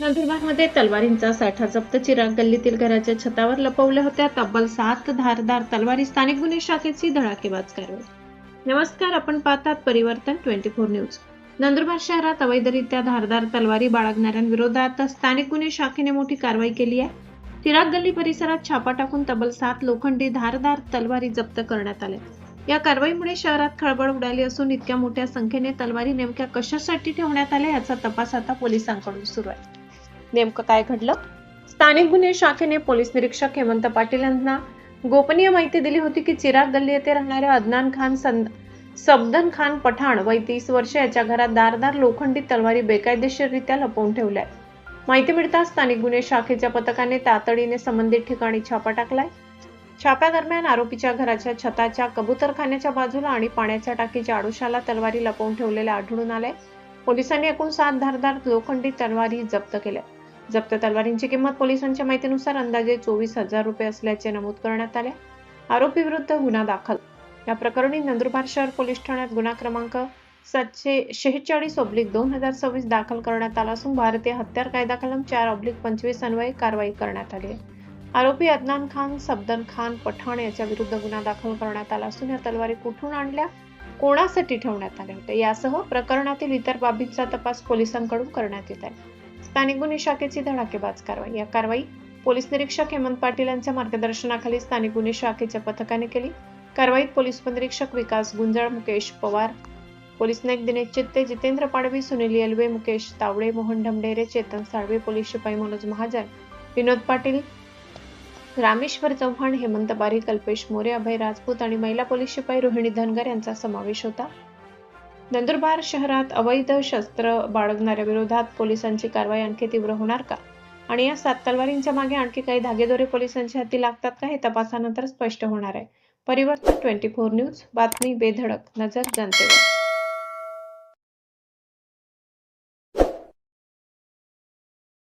नंदुरबारमध्ये तलवारींचा साठा जप्त. चिराग गल्लीतील घराच्या छतावर लपवल्या होत्या तब्बल 7 धारदार तलवारी. स्थानिक गुन्हे शाखेची धडाकेबाज कारवाई. नमस्कार, आपण पाहतात परिवर्तन 24 न्यूज. नंदुरबार शहरात अवैधरित्या धारदार तलवारी बाळगणाऱ्यांविरोधात स्थानिक गुन्हे शाखेने मोठी कारवाई केली आहे. चिराग गल्ली परिसरात छापा टाकून तब्बल 7 लोखंडी धारदार तलवारी जप्त करण्यात आल्या. या कारवाईमुळे शहरात खळबळ उडाली असून इतक्या मोठ्या संख्येने तलवारी नेमक्या कशासाठी ठेवण्यात आल्या याचा तपास आता पोलिसांकडून सुरू आहे. नेमकं काय घडलं? स्थानिक गुन्हे शाखेने पोलीस निरीक्षक हेमंत पाटील यांना गोपनीय माहिती दिली होती की चिराग गल्ली येथे राहणाऱ्या अदनान खान सबदन खान पठाण वय 30 वर्ष याच्या घरात धारदार लोखंडी तलवारी बेकायदेशीररित्या लपवून ठेवल्या. माहिती मिळताच स्थानिक गुन्हे शाखेच्या पथकाने तातडीने संबंधित ठिकाणी छापा टाकलाय. छाप्यादरम्यान आरोपीच्या घराच्या छताच्या कबूतरखान्याच्या बाजूला आणि पाण्याच्या टाकीच्या आडोशाला तलवारी लपवून ठेवलेल्या आढळून आल्या. पोलिसांनी एकूण 7 धारदार लोखंडी तलवारी जप्त केल्या. जप्त तलवारींची किंमत पोलिसांच्या माहितीनुसार अंदाजे 24,000 रुपये असल्याचे नमूद करण्यात आले. आरोपी विरुद्ध गुन्हा दाखल. या प्रकरणी नंदुरबार शहर पोलीस ठाण्यात गुन्हा क्रमांक 746/2026 दाखल करण्यात आला असून भारतीय हत्यार कायदा कलम 4/25 अन्वये कारवाई करण्यात आली आहे. आरोपी अदनान खान सबदन खान पठाण याच्या विरुद्ध गुन्हा दाखल करण्यात आला असून या तलवारी कुठून आणल्या, कोणासाठी ठेवण्यात आल्या होत्या यासह प्रकरणातील इतर बाबींचा तपास पोलिसांकडून करण्यात येत आहे. स्थानिक गुन्हे शाखेची धडाकेबाज कारवाई. या कारवाई पोलीस निरीक्षक हेमंत पाटील यांच्या मार्गदर्शनाखाली स्थानिक गुन्हे शाखेच्या पथकाने केली. कारवाईत पोलीस उपनिरीक्षक विकास गुंजाळ, मुकेश पवार, पोलीस नाईक दिनेश चित्ते, जितेंद्र पाडवी, सुनील येलवे, मुकेश तावडे, मोहन ढमढेरे, चेतन साळवे, पोलीस शिपाई मनोज महाजन, विनोद पाटील, रामेश्वर चव्हाण, हेमंत बारी, कल्पेश मोरे, अभय राजपूत आणि महिला पोलीस शिपाई रोहिणी धनगर यांचा समावेश होता. नंदुरबार शहरात अवैध शस्त्र बाळगणाऱ्या विरोधात पोलिसांची कारवाई आणखी तीव्र होणार का? आणि या 7 तलवारींच्या मागे आणखी काही धागेदोरे पोलिसांच्या हाती लागतात का, हे तपासानंतर स्पष्ट होणार आहे. परिवर्तन 24 न्यूज, बातमी बेधडक, नजर जनतेवर.